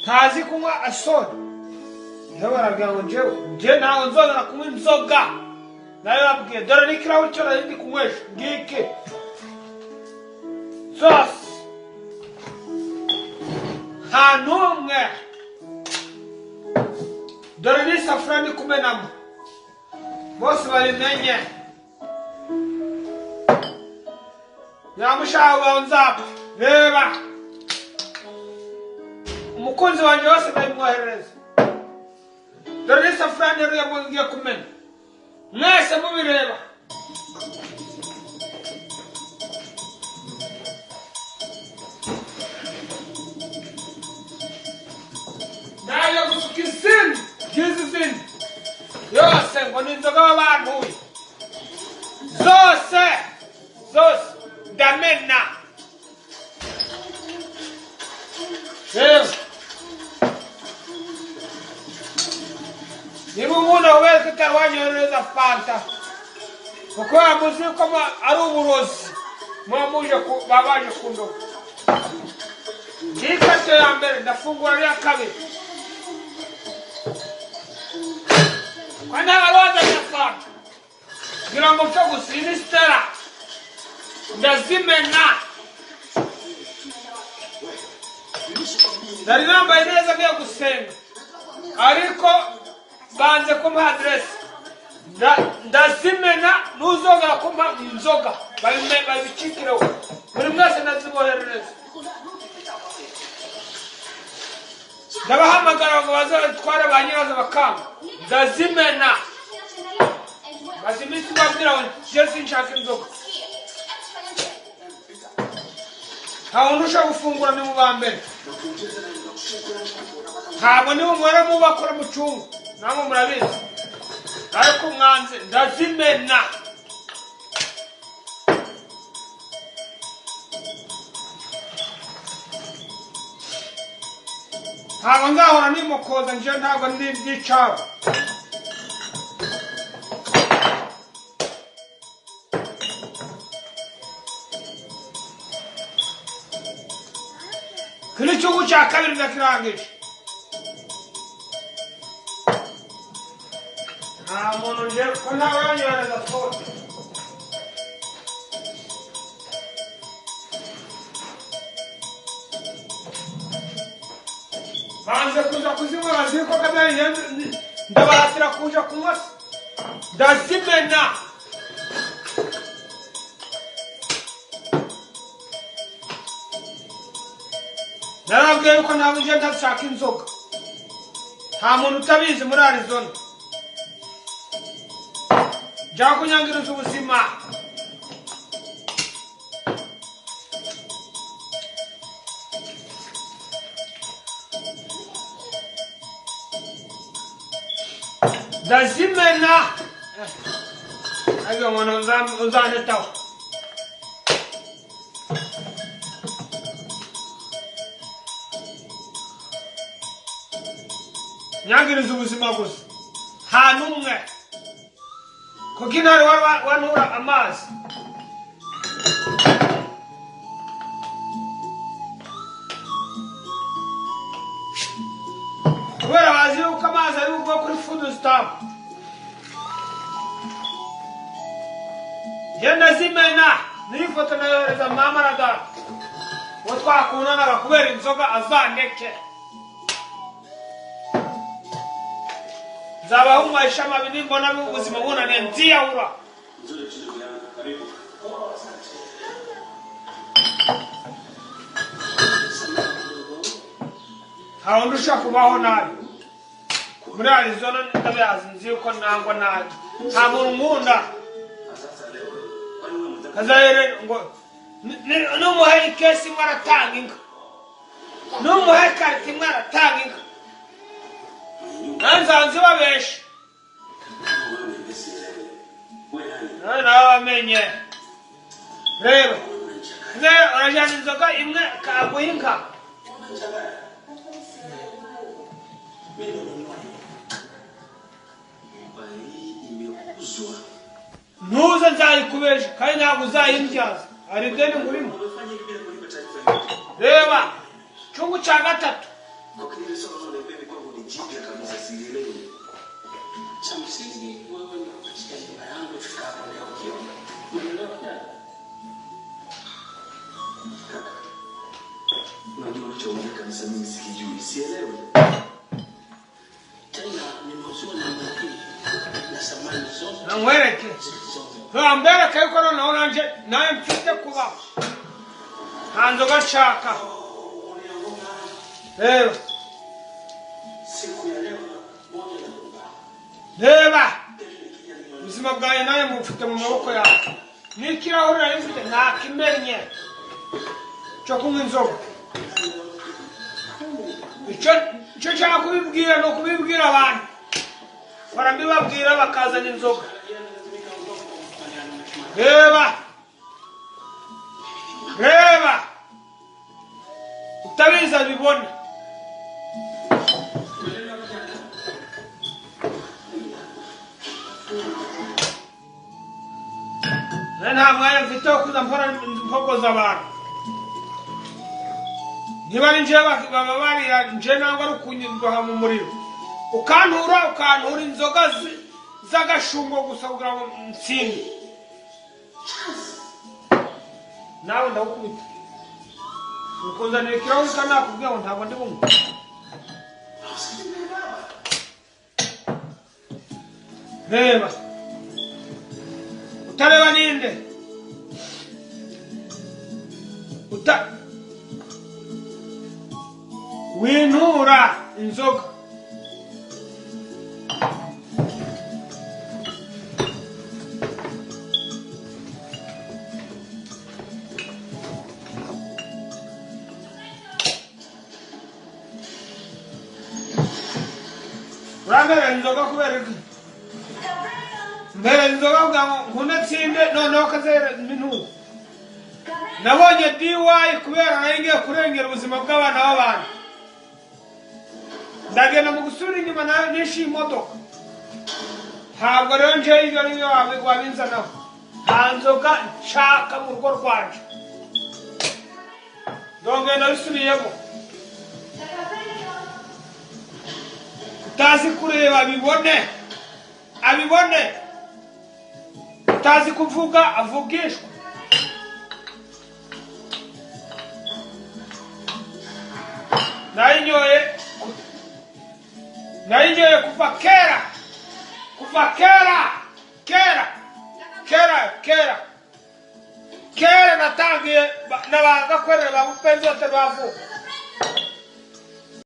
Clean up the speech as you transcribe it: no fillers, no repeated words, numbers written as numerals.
ntazi kunywa asora niho barabwira ngo njye ntawe nzongera kunywa inzoga nawe babwiye dore n'ikirahure cyo nari ndi kunywesha ngiki zose nta n'umwe dore n'isafuriya ndi kumenamo bose babimenye nyamushaka wawe nzapfa reba umukunzi wanjye wose ndabimwoherereza dore n'isafuriya nteruye ngiye kumena mwese mubireba ndaje gusuka izindi ngizi zindi yose ngo ni inzoga w'abantuye zose ndamena reba niba umuntu wese utarwanyohereza fanta kuko yamuzi ko ari uburozi muba babaje kundoga n'ikariso ya mbere ndafungura iya kabiri ko ntabazanye fanta kugira ngo mpfe gusa iyi ni Stella ndazimena nari nambaye neza ngiye gusenga ariko banze kumpa aderesi ndazimena ntuzongera kumpa inzoga babicikireho buri mwese ndaziboherereza ndabahamagara ngo bazatware ba nyirazo bakanga ndazimena maze iminsi babwira ngo njye sinshaka inzoga nta wundi ushobora gufungura ni mu ba mbere ntabwo niba umubare mubakora mu cyungu namwe murabizi ariko mwanze ndazimena ntabwo nzahora nimukoza nje ntabwo ndicaba kuri cyugu cya kabiri ndakirangije nta muntu nje ko ntawe yanyohereza foto banze kuza kuzinywa baziko kabiri ndabahatira kuja kunywa ndazimena narabwiye yuko ntabwo nje ndashaka inzoga nta muntu utabizi muri Arizona jya kunyangiriza ubuzima ndazimena ariko umuntu uzanetaho nyangiriza ubuzima gusa nta n'umwe kuko intare wanura amazi kubera bazi yuko amazi ari ubwo kuri food stamp genda zimena n'iyi foto nayohereza mama na data uwo twakundanaga kubera inzoga azandeke nzabaho maisha mabi nimbona ubuzima bunaniye nziyahura nta wundi ushaka kubaho nabi muri Arizona ndabizi nzi yuko nangwa nabi nta muntu nkunda kazahere ngo numuhe ikesi imwe aratanga inka numuhe karita imwe aratanga inka nanzanze babesha nawe wamenye reba urajyana inzoga imwe kaguha inka ntuze nzayikubesha kandi ntabwo uzayindyaza hari ideni ngurimo reba cyungu cya gatatu Kwa kile swala la mimi kwangu ni jipya kabisa, sielewi. Cha msingi wewe ni kuachia nyumba yangu fika hapo leo jioni. Unaelewa dada? Unajua unachoongea kabisa mimi sikijui, sielewi. Tena nimezua na mwingine na samani zote. Na mweleke. Kwa mbele kai kwa naona nje naye mfite kuba. Hanzo gachaka. Siku ya leo moja na kuba. Reba. Ubuzima bwawe nawe mufite mu maboko yawe. Nikirahure nari mfite nakimenye. Cyo kunywa inzoga. Icyo cyangwa kubibwira no kubibwira abantu. Barambibabwira bakazana inzoga. Reba. Utabiza bibone. Nta mwanya mfite wo kuza mpogoza abantu. Niba ari nje baba barira nje nangwa rukunyirwa mu muriro. Ukantura inzoga z'agashungo gusa kugira ngo nsinde. Nawe ndakubita. Ukunzanira ikirahure kanakubwira ngo ntabwo ndi bumwe. Reba. Utareba ninde? Wintura inzoga. Urambere inzoga kubera iki? Mbere inzoga kugira ngo nkunatsinde noneho kazera mintu. Nabonye DY kubera naringiye kurengera ubuzima bw'abana b'abantu. Ndagenda mu gusura inyuma nawe nishi imodoka. Ntabwo rero nje ibyo niyo wabinzanaho. Nta nzoga nshaka mu rugo rwanje. Ndongera bisubiyemo. Utazi kureba abibone. Utazi kuvuga avugishwa. Nayinyoye kuva kera natangiye nabagakorera ba mupenzi wote bavuka.